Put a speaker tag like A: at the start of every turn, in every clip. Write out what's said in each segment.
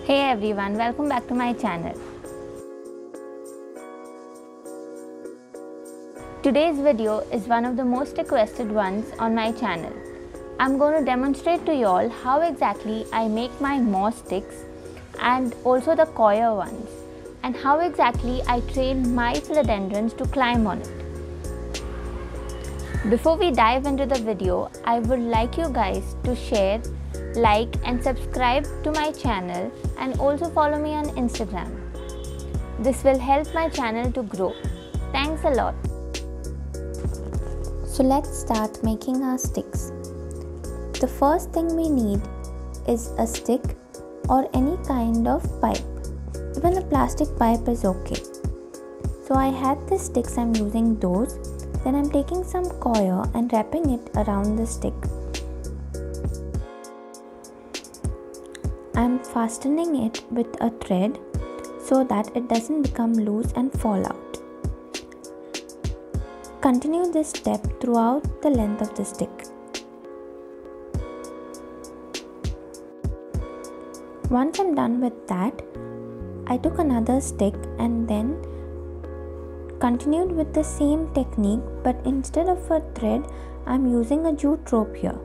A: Hey everyone, welcome back to my channel. Today's video is one of the most requested ones on my channel. I'm going to demonstrate to you all how exactly I make my moss sticks and also the coir ones, and how exactly I train my philodendrons to climb on it. Before we dive into the video, I would like you guys to share, like and subscribe to my channel, and also follow me on Instagram. This will help my channel to grow. Thanks a lot. So let's start making our sticks. The first thing we need is a stick or any kind of pipe. Even a plastic pipe is okay. So I had the sticks, I'm using those. Then I'm taking some coir and wrapping it around the stick. I'm fastening it with a thread so that it doesn't become loose and fall out. Continue this step throughout the length of the stick. Once I'm done with that, I took another stick and then continued with the same technique, but instead of a thread, I'm using a jute rope here.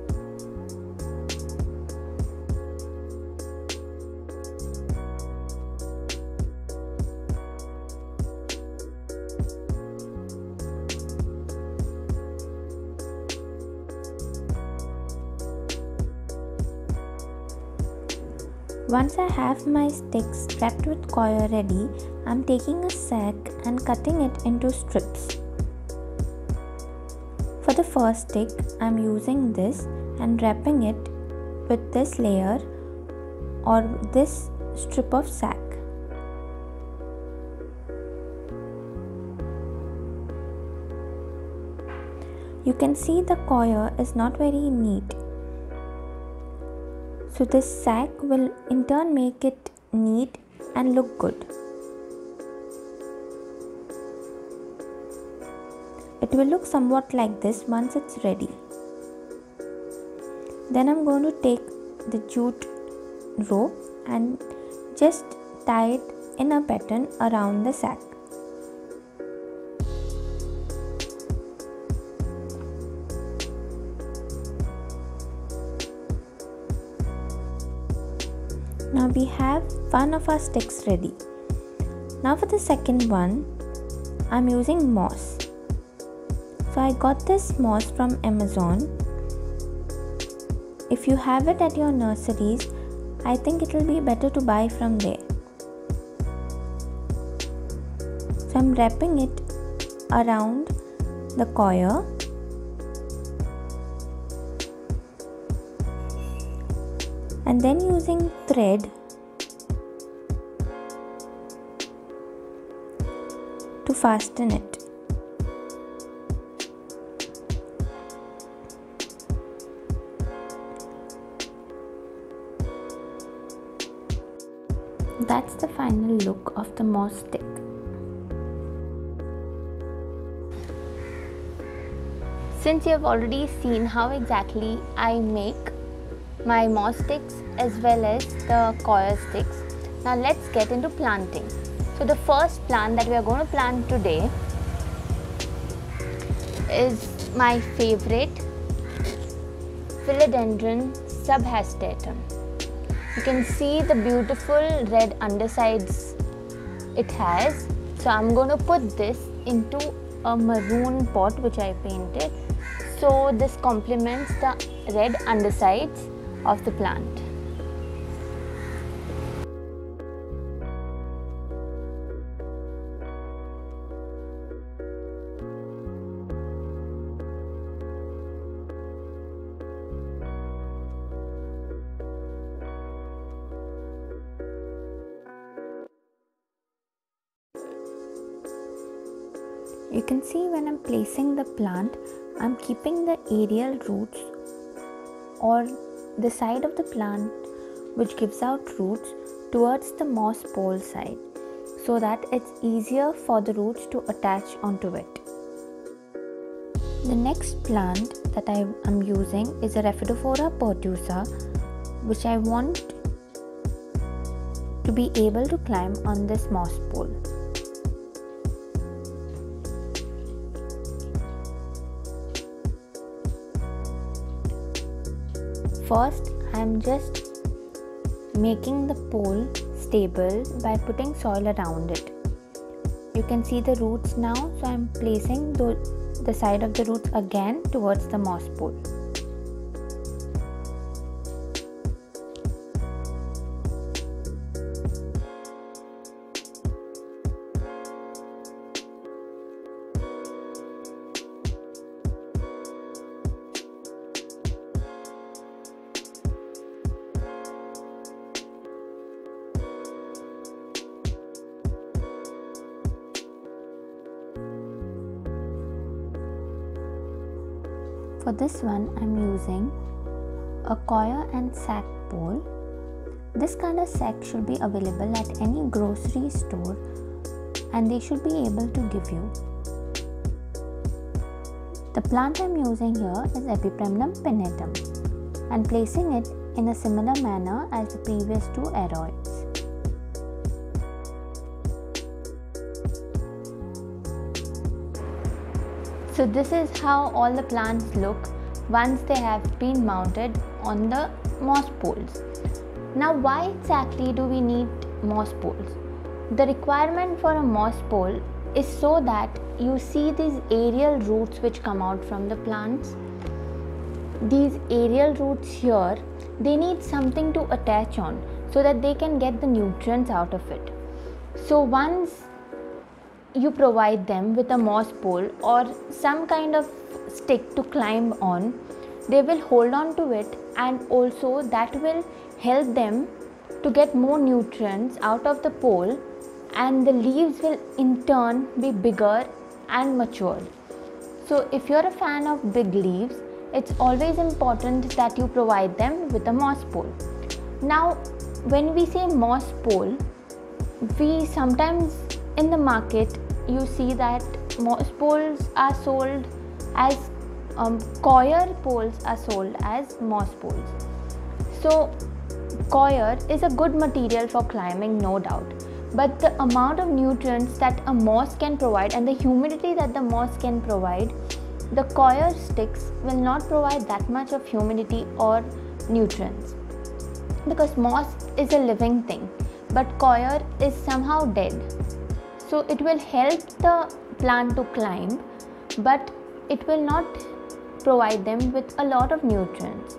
A: Once I have my sticks wrapped with coir ready, I'm taking a sack and cutting it into strips. For the first stick, I'm using this and wrapping it with this layer or this strip of sack. You can see the coir is not very neat. So this sack will in turn make it neat and look good. It will look somewhat like this once it's ready. Then I'm going to take the jute rope and just tie it in a pattern around the sack. Now we have one of our sticks ready. Now for the second one, I'm using moss. So I got this moss from Amazon. If you have it at your nurseries, I think it will be better to buy from there. So I'm wrapping it around the coir. And then using thread to fasten it. That's the final look of the moss stick. Since you have already seen how exactly I make my moss sticks as well as the coir sticks, now let's get into planting. So the first plant that we are going to plant today is my favorite philodendron subhasteratum. You can see the beautiful red undersides it has. So I'm going to put this into a maroon pot which I painted. So this complements the red undersides of the plant. You can see when I'm placing the plant, I'm keeping the aerial roots or the side of the plant which gives out roots towards the moss pole side, so that it's easier for the roots to attach onto it. The next plant that I am using is a Rhaphidophora pertusa, which I want to be able to climb on this moss pole. First, I am just making the pole stable by putting soil around it. You can see the roots now, so I am placing the side of the roots again towards the moss pole. For this one, I am using a coir and sack pole. This kind of sack should be available at any grocery store and they should be able to give you. The plant I am using here is Epipremnum pinnatum and placing it in a similar manner as the previous two aroids. So this is how all the plants look once they have been mounted on the moss poles. Now why exactly do we need moss poles? The requirement for a moss pole is so that you see these aerial roots which come out from the plants. These aerial roots here, they need something to attach on so that they can get the nutrients out of it. So once you provide them with a moss pole or some kind of stick to climb on, they will hold on to it, and also that will help them to get more nutrients out of the pole, and the leaves will in turn be bigger and matured. So if you're a fan of big leaves, it's always important that you provide them with a moss pole. Now when we say moss pole, we sometimes in the market you see that moss poles are sold as coir poles are sold as moss poles. So coir is a good material for climbing, no doubt, but the amount of nutrients that a moss can provide and the humidity that the moss can provide, the coir sticks will not provide that much of humidity or nutrients, because moss is a living thing but coir is somehow dead. So it will help the plant to climb, but it will not provide them with a lot of nutrients.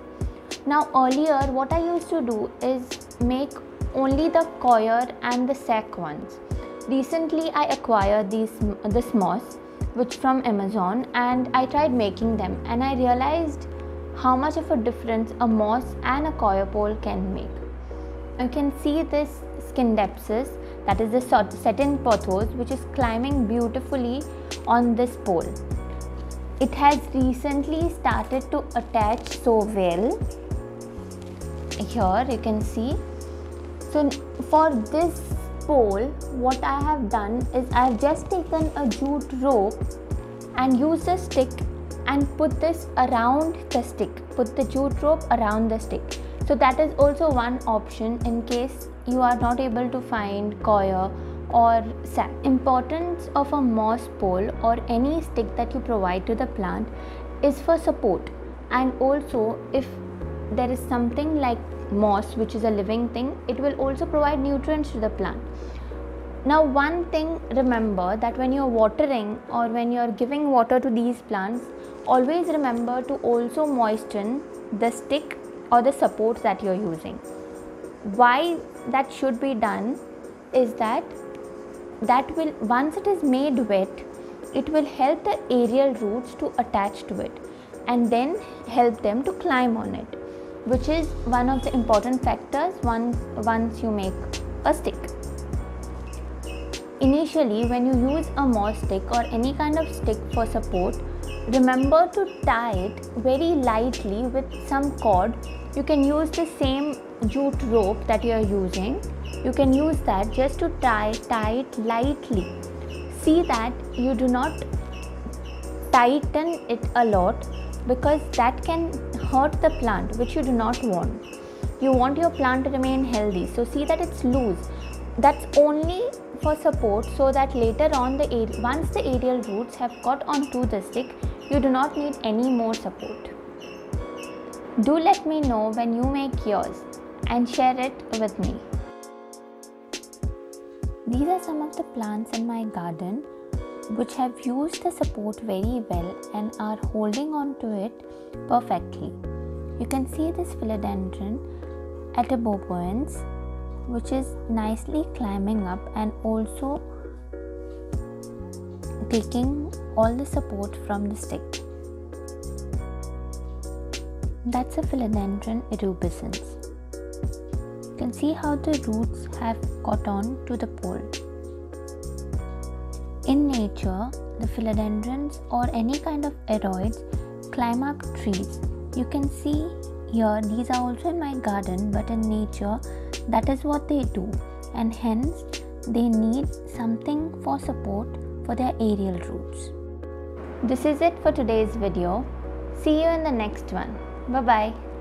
A: Now earlier what I used to do is make only the coir and the sack ones. Recently I acquired this moss which from Amazon, and I tried making them and I realized how much of a difference a moss and a coir pole can make. You can see this Scindapsus, that is the satin pothos, which is climbing beautifully on this pole. It has recently started to attach so well. Here you can see. So for this pole, what I have done is I have just taken a jute rope and used a stick and put this around the stick. Put the jute rope around the stick. So that is also one option in case you are not able to find coir or sack. Importance of a moss pole or any stick that you provide to the plant is for support, and also if there is something like moss which is a living thing, it will also provide nutrients to the plant. Now one thing, remember that when you are watering or when you are giving water to these plants, always remember to also moisten the stick or the supports that you are using. Why that should be done is that will, once it is made wet, it will help the aerial roots to attach to it and then help them to climb on it, which is one of the important factors once you make a stick. Initially, when you use a moss stick or any kind of stick for support, remember to tie it very lightly with some cord. You can use the same jute rope that you are using. You can use that just to tie it lightly. See that you do not tighten it a lot, because that can hurt the plant, which you do not want. You want your plant to remain healthy, so see that it's loose. That's only for support, so that later on once the aerial roots have got onto the stick, you do not need any more support. Do let me know when you make yours and share it with me. These are some of the plants in my garden which have used the support very well and are holding on to it perfectly. You can see this philodendron at a boboens, which is nicely climbing up and also taking all the support from the stick. That's a philodendron erubescens. You can see how the roots have got on to the pole. In nature, the philodendrons or any kind of aroids climb up trees. You can see here, these are also in my garden, but in nature, that is what they do, and hence they need something for support for their aerial roots. This is it for today's video. See you in the next one. Bye bye.